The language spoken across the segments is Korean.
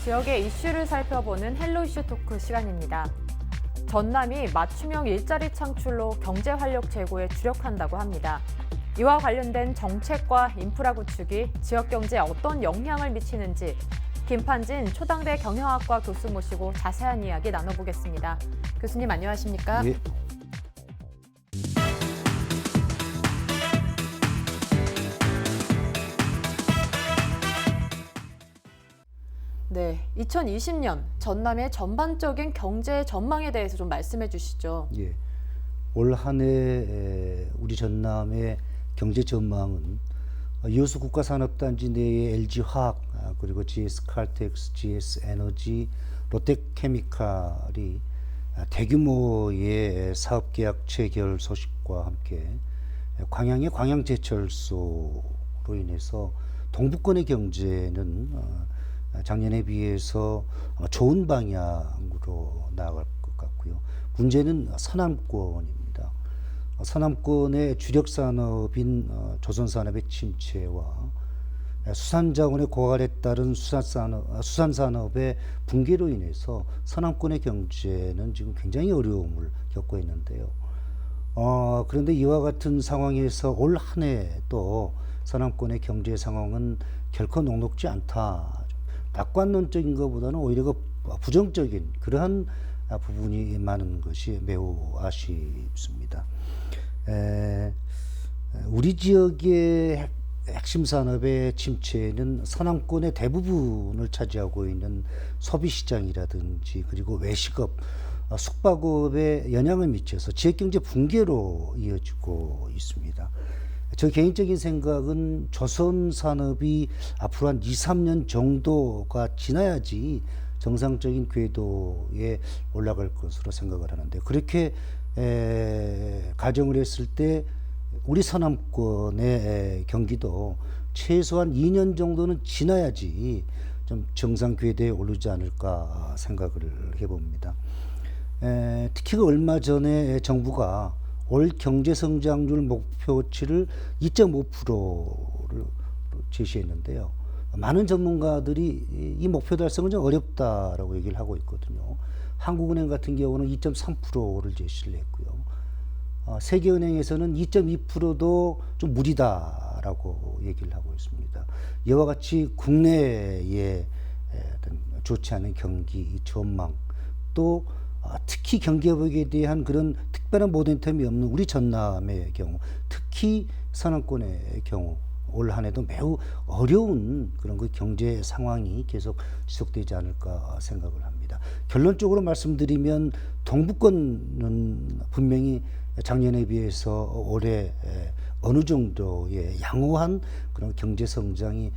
지역의 이슈를 살펴보는 헬로 이슈 토크 시간입니다. 전남이 맞춤형 일자리 창출로 경제 활력 제고에 주력한다고 합니다. 이와 관련된 정책과 인프라 구축이 지역 경제에 어떤 영향을 미치는지 김판진 초당대 경영학과 교수 모시고 자세한 이야기 나눠보겠습니다. 교수님 안녕하십니까? 예. 네, 2020년 전남의 전반적인 경제 전망에 대해서 좀 말씀해 주시죠. 예. 올 한 해 우리 전남의 경제 전망은 여수 국가산업단지 내의 LG화학 그리고 GS칼텍스, GS에너지, 롯데케미칼이 대규모의 사업계약 체결 소식과 함께 광양의 광양제철소로 인해서 동부권의 경제는 작년에 비해서 좋은 방향으로 나아갈 것 같고요. 문제는 서남권입니다. 서남권의 주력 산업인 조선산업의 침체와 수산자원의 고갈에 따른 수산산업의 붕괴로 인해서 서남권의 경제는 지금 굉장히 어려움을 겪고 있는데요. 그런데 이와 같은 상황에서 올 한 해 또 서남권의 경제 상황은 결코 녹록지 않다. 낙관론적인 것보다는 오히려 부정적인 그러한 부분이 많은 것이 매우 아쉽습니다. 우리 지역의 핵심 산업의 침체는 서남권의 대부분을 차지하고 있는 소비시장이라든지 그리고 외식업, 숙박업에 영향을 미쳐서 지역경제 붕괴로 이어지고 있습니다. 저 개인적인 생각은 조선산업이 앞으로 한 2, 3년 정도가 지나야지 정상적인 궤도에 올라갈 것으로 생각을 하는데 그렇게 가정을 했을 때 우리 서남권의 경기도 최소한 2년 정도는 지나야지 좀 정상 궤도에 오르지 않을까 생각을 해봅니다. 특히 얼마 전에 정부가 올 경제성장률 목표치를 2.5%를 제시했는데요. 많은 전문가들이 이 목표 달성은 좀 어렵다라고 얘기를 하고 있거든요. 한국은행 같은 경우는 2.3%를 제시를 했고요. 세계은행에서는 2.2%도 좀 무리다라고 얘기를 하고 있습니다. 이와 같이 국내의 좋지 않은 경기 전망 또 특히 경기회복에 대한 그런 특별한 모멘텀이 없는 우리 전남의 경우 특히 서남권의 경우 올 한 해도 매우 어려운 그런 그 경제 상황이 계속 지속되지 않을까 생각을 합니다. 결론적으로 말씀드리면 동부권은 분명히 작년에 비해서 올해 어느 정도의 양호한 그런 경제 성장이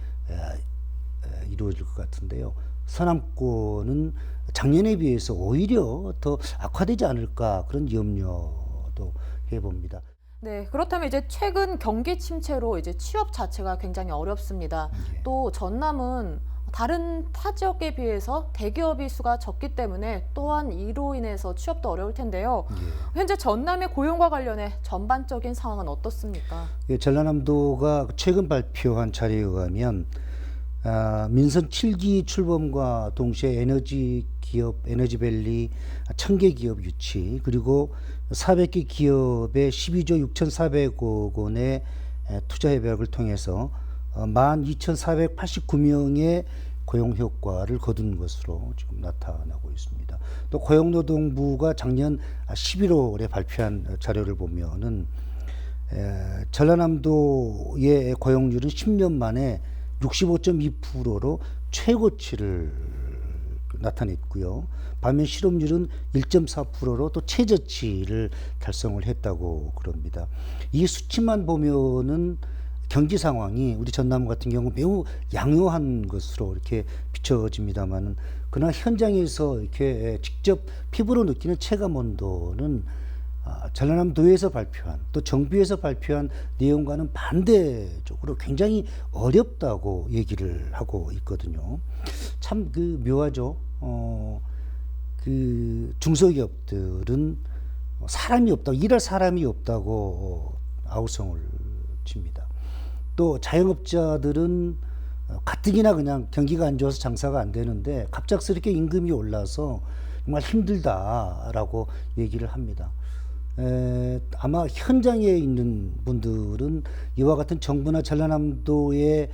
이루어질 것 같은데요. 서남권은 작년에 비해서 오히려 더 악화되지 않을까 그런 염려도 해봅니다. 네, 그렇다면 이제 최근 경기 침체로 이제 취업 자체가 굉장히 어렵습니다. 예. 또 전남은 다른 타 지역에 비해서 대기업이 수가 적기 때문에 또한 이로 인해서 취업도 어려울 텐데요. 예. 현재 전남의 고용과 관련해 전반적인 상황은 어떻습니까? 예, 전라남도가 최근 발표한 자료에 의하면 민선 7기 출범과 동시에 에너지 기업, 에너지밸리 1000개 기업 유치 그리고 400개 기업의 12조 6,400억 원의 투자 협약을 통해서 12,489명의 고용 효과를 거둔 것으로 지금 나타나고 있습니다. 또 고용노동부가 작년 11월에 발표한 자료를 보면은 전라남도의 고용률은 10년 만에 65.2%로 최고치를 나타냈고요. 반면 실업률은 1.4%로 또 최저치를 달성을 했다고 그럽니다. 이 수치만 보면은 경기 상황이 우리 전남 같은 경우 매우 양호한 것으로 이렇게 비춰집니다만은 그러나 현장에서 이렇게 직접 피부로 느끼는 체감 온도는 전라남도에서 발표한 또 정부에서 발표한 내용과는 반대적으로 굉장히 어렵다고 얘기를 하고 있거든요. 참 그 묘하죠. 그 중소기업들은 사람이 없다고 일할 사람이 없다고 아우성을 칩니다. 또 자영업자들은 가뜩이나 그냥 경기가 안 좋아서 장사가 안 되는데 갑작스럽게 임금이 올라서 정말 힘들다라고 얘기를 합니다. 아마 현장에 있는 분들은 이와 같은 정부나 전라남도의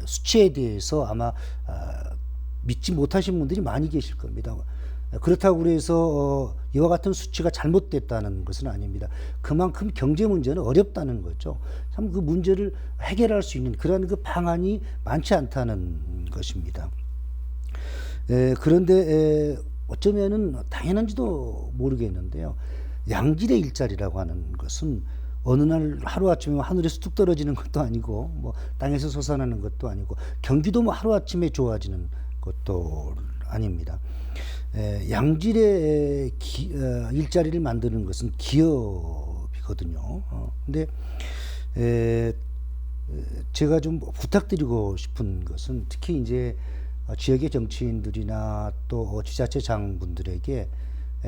수치에 대해서 아마 믿지 못하신 분들이 많이 계실 겁니다. 그렇다고 해서 이와 같은 수치가 잘못됐다는 것은 아닙니다. 그만큼 경제 문제는 어렵다는 거죠. 참 그 문제를 해결할 수 있는 그런 그 방안이 많지 않다는 것입니다. 그런데 어쩌면은 당연한지도 모르겠는데요. 양질의 일자리라고 하는 것은 어느 날 하루아침에 하늘에서 뚝 떨어지는 것도 아니고 뭐 땅에서 솟아나는 것도 아니고 경기도 뭐 하루아침에 좋아지는 것도 아닙니다. 양질의 일자리를 만드는 것은 기업이거든요. 근데 제가 좀 부탁드리고 싶은 것은 특히 이제 지역의 정치인들이나 또 지자체 장분들에게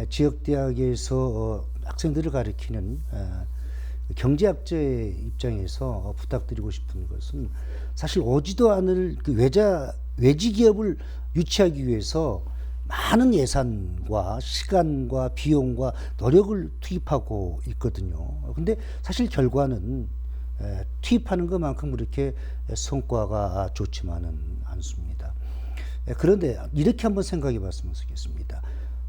지역 대학에서 학생들을 가르치는 경제학자의 입장에서 부탁드리고 싶은 것은 사실 오지도 않을 그 외지 기업을 유치하기 위해서 많은 예산과 시간과 비용과 노력을 투입하고 있거든요. 근데 사실 결과는 투입하는 것만큼 그렇게 성과가 좋지만은 않습니다. 그런데 이렇게 한번 생각해 봤으면 좋겠습니다.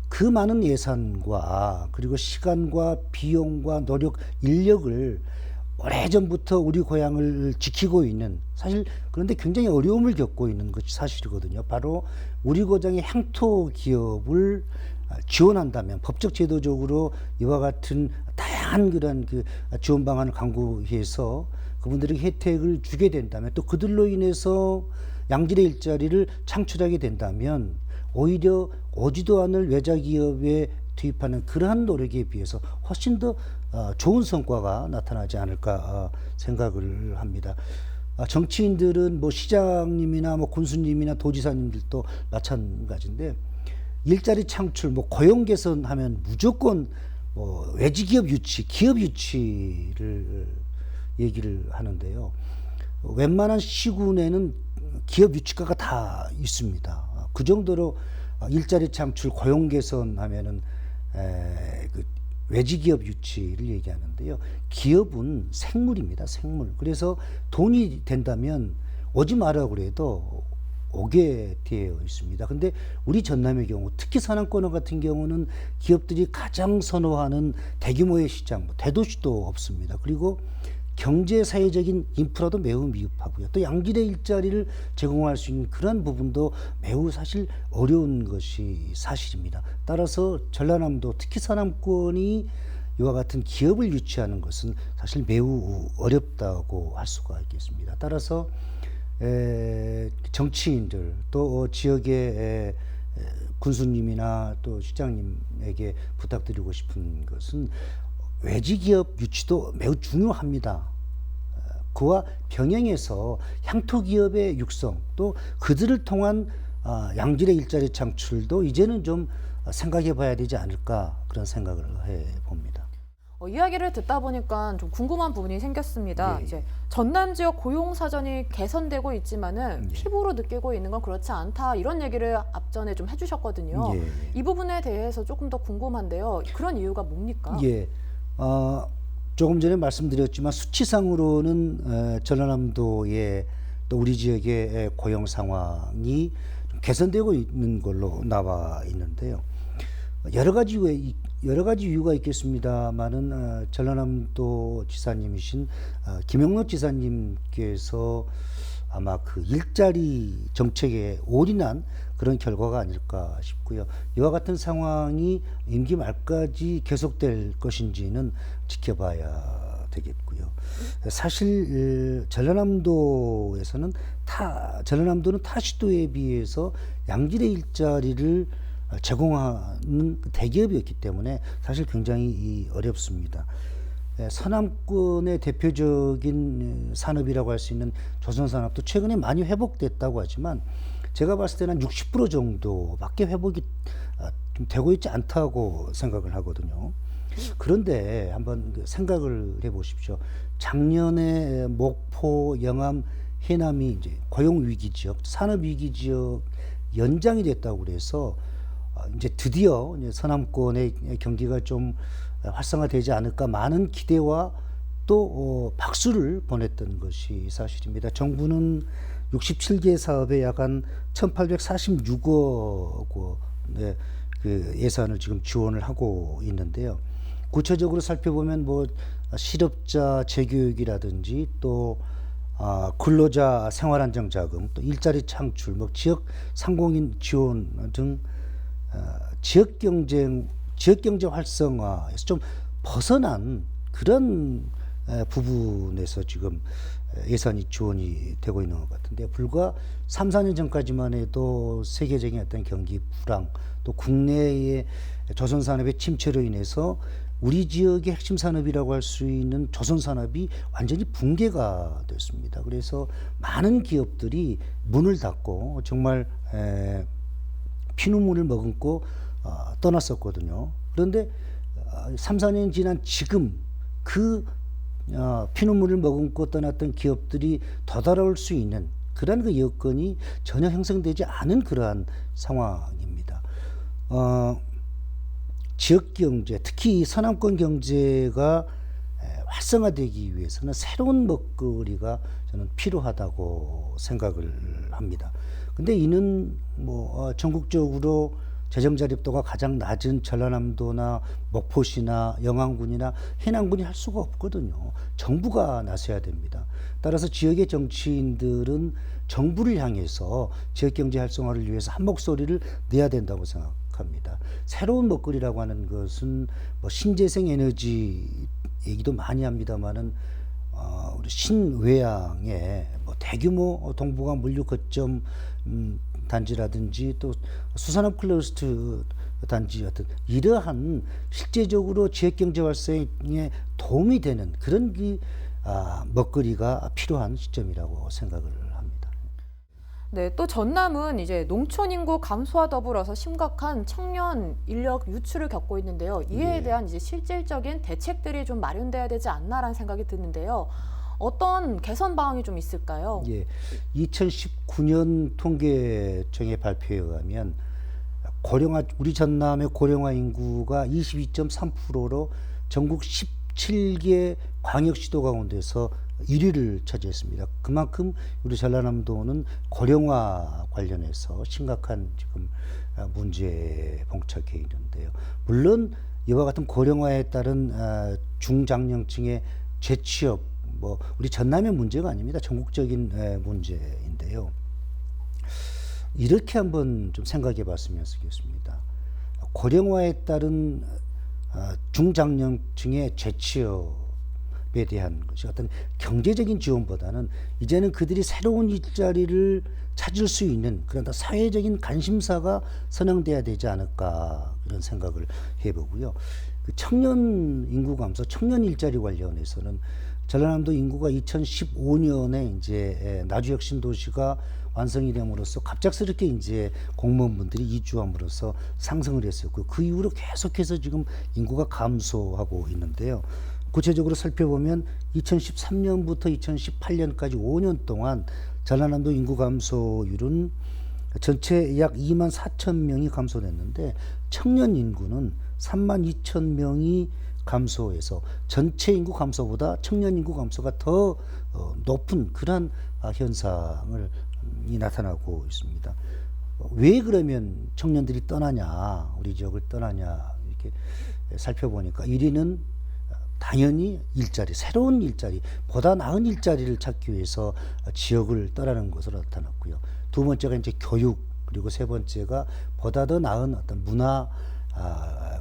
그 많은 예산과 그리고 시간과 비용과 노력, 인력을 오래전부터 우리 고향을 지키고 있는, 사실 그런데 굉장히 어려움을 겪고 있는 것이 사실이거든요. 바로 우리 고장의 향토 기업을 지원한다면, 법적 제도적으로 이와 같은 다양한 그런 그 지원 방안을 강구해서 그분들에게 혜택을 주게 된다면, 또 그들로 인해서 양질의 일자리를 창출하게 된다면 오히려 오지도 않을 외자 기업에 투입하는 그러한 노력에 비해서 훨씬 더 좋은 성과가 나타나지 않을까 생각을 합니다. 정치인들은 뭐 시장님이나 뭐 군수님이나 도지사님들도 마찬가지인데, 일자리 창출, 뭐 고용 개선하면 무조건 뭐 외지기업 유치, 기업 유치를 얘기를 하는데요. 웬만한 시군에는 기업 유치과가 다 있습니다. 그 정도로 일자리 창출, 고용 개선하면은 그 외지기업 유치를 얘기하는데요. 기업은 생물입니다, 생물. 그래서 돈이 된다면 오지 마라 그래도 오게 되어 있습니다. 근데 우리 전남의 경우, 특히 산악권화 같은 경우는 기업들이 가장 선호하는 대규모의 시장, 대도시도 없습니다. 그리고 경제 사회적인 인프라도 매우 미흡하고요. 또 양질의 일자리를 제공할 수 있는 그런 부분도 매우 사실 어려운 것이 사실입니다. 따라서 전라남도, 특히 서남권이 이와 같은 기업을 유치하는 것은 사실 매우 어렵다고 할 수가 있겠습니다. 따라서 정치인들, 또 지역의 군수님이나 또 시장님에게 부탁드리고 싶은 것은 외지기업 유치도 매우 중요합니다. 그와 병행해서 향토기업의 육성, 또 그들을 통한 양질의 일자리 창출도 이제는 좀 생각해 봐야 되지 않을까, 그런 생각을 해 봅니다. 이야기를 듣다 보니까 좀 궁금한 부분이 생겼습니다. 예. 이제 전남 지역 고용 사정이 개선되고 있지만은 피부로 느끼고 있는 건 그렇지 않다, 이런 얘기를 앞전에 좀 해주셨거든요. 예. 이 부분에 대해서 조금 더 궁금한데요. 그런 이유가 뭡니까? 예. 조금 전에 말씀드렸지만 수치상으로는 전라남도의 또 우리 지역의 고용 상황이 좀 개선되고 있는 걸로 나와 있는데요. 여러 가지 이유가 있겠습니다만은 전라남도 지사님이신 김영록 지사님께서 아마 그 일자리 정책에 올인한 그런 결과가 아닐까 싶고요. 이와 같은 상황이 임기 말까지 계속될 것인지는 지켜봐야 되겠고요. 사실 전라남도는 타 시도에 비해서 양질의 일자리를 제공하는 대기업이었기 때문에 사실 굉장히 어렵습니다. 서남권의 대표적인 산업이라고 할 수 있는 조선산업도 최근에 많이 회복됐다고 하지만 제가 봤을 때는 60% 정도밖에 회복이 좀 되고 있지 않다고 생각을 하거든요. 그런데 한번 생각을 해보십시오. 작년에 목포, 영암, 해남이 이제 고용 위기 지역, 산업 위기 지역 연장이 됐다고 그래서 이제 드디어 이제 서남권의 경기가 좀 활성화되지 않을까 많은 기대와 또 박수를 보냈던 것이 사실입니다. 정부는 67개 사업에 약 한 1,846억 원의 그 예산을 지금 지원을 하고 있는데요. 구체적으로 살펴보면 뭐 실업자 재교육이라든지 또 근로자 생활안정자금, 또 일자리 창출, 뭐 지역 상공인 지원 등 지역 경제 활성화에서 좀 벗어난 그런 부분에서 지금 예산이 지원이 되고 있는 것 같은데, 불과 3, 4년 전까지만 해도 세계적인 어떤 경기 불황, 또 국내의 조선 산업의 침체로 인해서 우리 지역의 핵심 산업이라고 할 수 있는 조선 산업이 완전히 붕괴가 됐습니다. 그래서 많은 기업들이 문을 닫고 정말 피눈물을 머금고 떠났었거든요. 그런데 3, 4년 지난 지금 그 피눈물을 머금고 떠났던 기업들이 되돌아올 수 있는 그런 그 여건이 전혀 형성되지 않은 그러한 상황입니다. 지역 경제, 특히 서남권 경제가 활성화되기 위해서는 새로운 먹거리가 저는 필요하다고 생각을 합니다. 근데 이는 뭐 전국적으로 재정 자립도가 가장 낮은 전라남도나 목포시나 영안군이나 해남군이 할 수가 없거든요. 정부가 나서야 됩니다. 따라서 지역의 정치인들은 정부를 향해서 지역 경제 활성화를 위해서 한 목소리를 내야 된다고 생각합니다. 새로운 먹거리라고 하는 것은 뭐 신재생 에너지 얘기도 많이 합니다만은 우리 신외양의 뭐 대규모 동북아 물류 거점 단지라든지 또 수산업 클러스터 단지 같은 이러한 실제적으로 지역 경제 활성화에 도움이 되는 그런 먹거리가 필요한 시점이라고 생각을 합니다. 네, 또 전남은 이제 농촌 인구 감소와 더불어서 심각한 청년 인력 유출을 겪고 있는데요. 이에 대한 이제 실질적인 대책들이 좀 마련돼야 되지 않나라는 생각이 드는데요. 어떤 개선 방안이 좀 있을까요? 예, 2019년 통계청의 발표에 의하면 우리 전남의 고령화 인구가 22.3%로 전국 17개 광역시도 가운데서 1위를 차지했습니다. 그만큼 우리 전라남도는 고령화 관련해서 심각한 지금 문제에 봉착해 있는데요. 물론 이와 같은 고령화에 따른 중장년층의 재취업, 뭐 우리 전남의 문제가 아닙니다. 전국적인 문제인데요. 이렇게 한번 좀 생각해 봤으면 좋겠습니다. 고령화에 따른 중장년층의 재취업에 대한 것이 어떤 경제적인 지원보다는 이제는 그들이 새로운 일자리를 찾을 수 있는 그런 사회적인 관심사가 선행돼야 되지 않을까 그런 생각을 해보고요. 그 청년 인구 감소, 청년 일자리 관련해서는 전라남도 인구가 2015년에 이제 나주혁신 도시가 완성이 됨으로써 갑작스럽게 이제 공무원분들이 이주함으로써 상승을 했었고, 그 이후로 계속해서 지금 인구가 감소하고 있는데요. 구체적으로 살펴보면 2013년부터 2018년까지 5년 동안 전라남도 인구 감소율은 전체 약 2만 4천 명이 감소됐는데, 청년 인구는 3만 2천 명이 감소해서 전체 인구 감소보다 청년 인구 감소가 더 높은 그런 현상을 나타나고 있습니다. 왜 그러면 청년들이 떠나냐, 우리 지역을 떠나냐 이렇게 살펴보니까 1위는 당연히 일자리, 새로운 일자리, 보다 나은 일자리를 찾기 위해서 지역을 떠나는 것으로 나타났고요. 두 번째가 이제 교육, 그리고 세 번째가 보다 더 나은 어떤 문화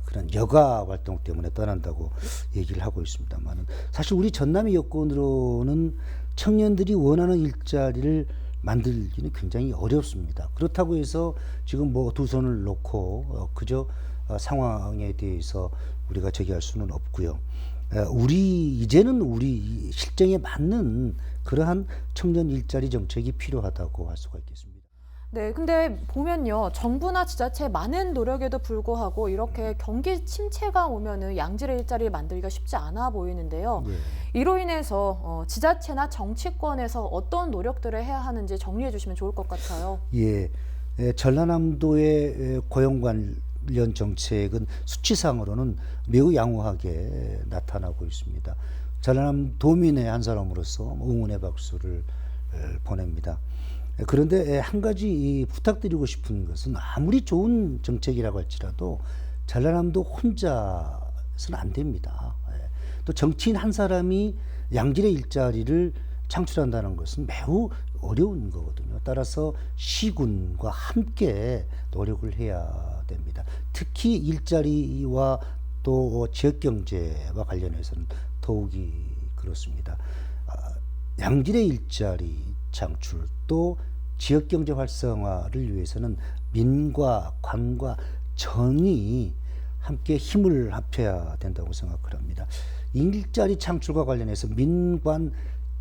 그런 여가 활동 때문에 떠난다고 얘기를 하고 있습니다만은, 사실 우리 전남의 여건으로는 청년들이 원하는 일자리를 만들기는 굉장히 어렵습니다. 그렇다고 해서 지금 뭐 두 손을 놓고 그저 상황에 대해서 우리가 저기할 수는 없고요. 이제는 우리 실정에 맞는 그러한 청년 일자리 정책이 필요하다고 할 수가 있겠습니다. 네, 근데 보면요. 정부나 지자체 많은 노력에도 불구하고 이렇게 경기 침체가 오면은 양질의 일자리를 만들기가 쉽지 않아 보이는데요. 예. 이로 인해서 지자체나 정치권에서 어떤 노력들을 해야 하는지 정리해 주시면 좋을 것 같아요. 예, 전라남도의 고용 관련 정책은 수치상으로는 매우 양호하게 나타나고 있습니다. 전라남 도민의 한 사람으로서 응원의 박수를 보냅니다. 그런데 한 가지 부탁드리고 싶은 것은 아무리 좋은 정책이라고 할지라도 전라남도 혼자서는 안 됩니다. 또 정치인 한 사람이 양질의 일자리를 창출한다는 것은 매우 어려운 거거든요. 따라서 시군과 함께 노력을 해야 됩니다. 특히 일자리와 또 지역경제와 관련해서는 더욱이 그렇습니다. 양질의 일자리 창출 또 지역경제 활성화를 위해서는 민과 관과 정이 함께 힘을 합쳐야 된다고 생각을 합니다. 일자리 창출과 관련해서 민관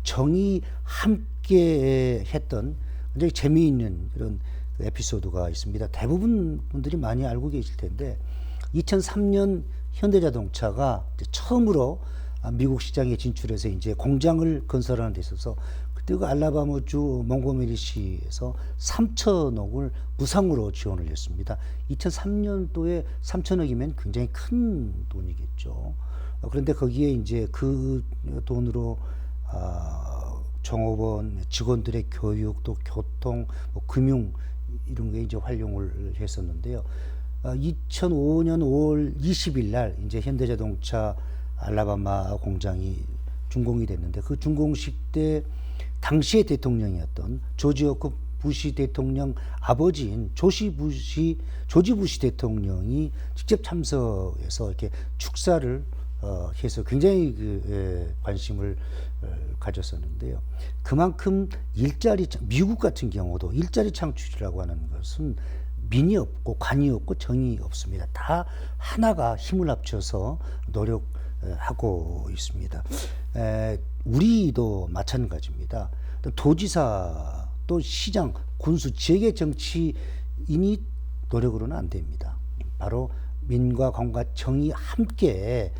정이 함께 했던 굉장히 재미있는 그런 에피소드가 있습니다. 대부분 분들이 많이 알고 계실 텐데 2003년 현대자동차가 처음으로 미국 시장에 진출해서 이제 공장을 건설하는 데 있어서 그때 그 알라바마주 몽고메리시에서 3천억을 무상으로 지원을 했습니다. 2003년도에 3천억이면 굉장히 큰 돈이겠죠. 그런데 거기에 이제 그 돈으로 종업원 직원들의 교육 또 교통 뭐 금융 이런 게 이제 활용을 했었는데요. 2005년 5월 20일 날 이제 현대자동차 알라바마 공장이 준공이 됐는데 그 준공식 때 당시의 대통령이었던 조지 워커 부시 대통령 아버지인 조지 부시 대통령이 직접 참석해서 이렇게 축사를 해서 굉장히 관심을 가졌었는데요. 그만큼 미국 같은 경우도 일자리 창출이라고 하는 것은 민이 없고 관이 없고 정이 없습니다. 다 하나가 힘을 합쳐서 노력하고 있습니다. 우리도 마찬가지입니다. 도지사 또 시장, 군수, 지역의 정치인이 노력으로는 안 됩니다. 바로 민과 관과 정이 함께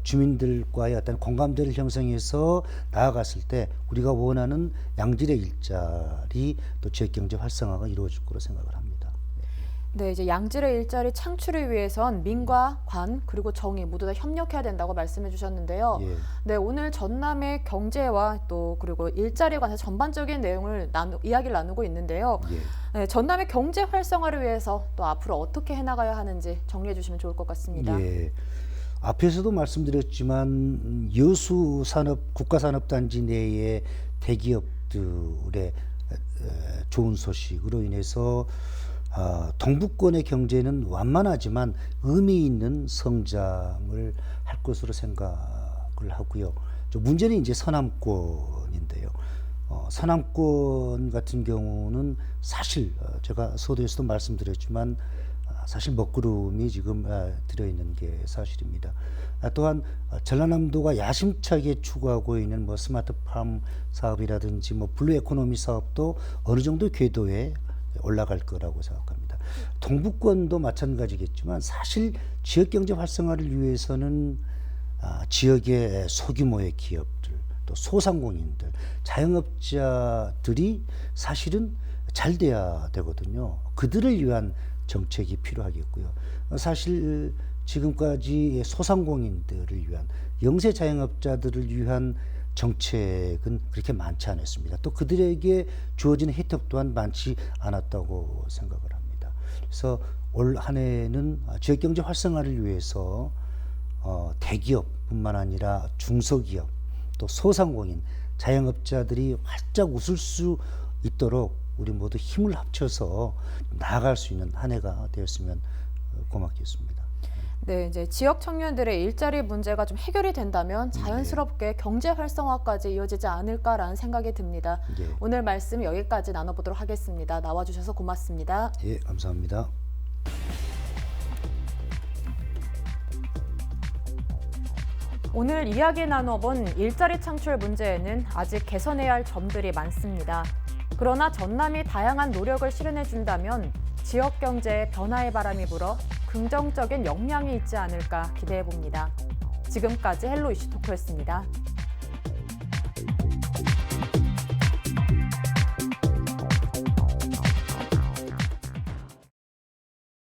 주민들과의 어떤 공감대를 형성해서 나아갔을 때 우리가 원하는 양질의 일자리 또 지역경제 활성화가 이루어질 거로 생각을 합니다. 네, 이제 양질의 일자리 창출을 위해선 민과 관 그리고 정의 모두 다 협력해야 된다고 말씀해 주셨는데요. 예. 네, 오늘 전남의 경제와 또 그리고 일자리에 관해서 전반적인 내용을 이야기를 나누고 있는데요. 예. 네, 전남의 경제 활성화를 위해서 또 앞으로 어떻게 해나가야 하는지 정리해 주시면 좋을 것 같습니다. 예. 앞에서도 말씀드렸지만 여수 산업 국가산업단지 내의 대기업들의 좋은 소식으로 인해서 동북권의 경제는 완만하지만 의미 있는 성장을 할 것으로 생각을 하고요. 문제는 이제 서남권인데요. 서남권 같은 경우는 사실 제가 서두에서도 말씀드렸지만 사실 먹구름이 지금 들어있는 게 사실입니다. 또한 전라남도가 야심차게 추구하고 있는 뭐 스마트팜 사업이라든지 뭐 블루 에코노미 사업도 어느 정도 궤도에 올라갈 거라고 생각합니다. 동북권도 마찬가지겠지만 사실 지역경제 활성화를 위해서는 지역의 소규모의 기업들 또 소상공인들 자영업자들이 사실은 잘 돼야 되거든요. 그들을 위한 정책이 필요하겠고요. 사실 지금까지 소상공인들을 위한 영세 자영업자들을 위한 정책은 그렇게 많지 않았습니다. 또 그들에게 주어지는 혜택 또한 많지 않았다고 생각을 합니다. 그래서 올 한 해는 지역경제 활성화를 위해서 대기업뿐만 아니라 중소기업 또 소상공인 자영업자들이 활짝 웃을 수 있도록 우리 모두 힘을 합쳐서 나아갈 수 있는 한 해가 되었으면 고맙겠습니다. 네, 이제 지역 청년들의 일자리 문제가 좀 해결이 된다면 자연스럽게 경제 활성화까지 이어지지 않을까라는 생각이 듭니다. 예. 오늘 말씀 여기까지 나눠보도록 하겠습니다. 나와주셔서 고맙습니다. 예, 감사합니다. 오늘 이야기 나눠본 일자리 창출 문제에는 아직 개선해야 할 점들이 많습니다. 그러나 전남이 다양한 노력을 실현해준다면 지역 경제에 변화의 바람이 불어 긍정적인 영향이 있지 않을까 기대해봅니다. 지금까지 헬로 이슈 토크였습니다.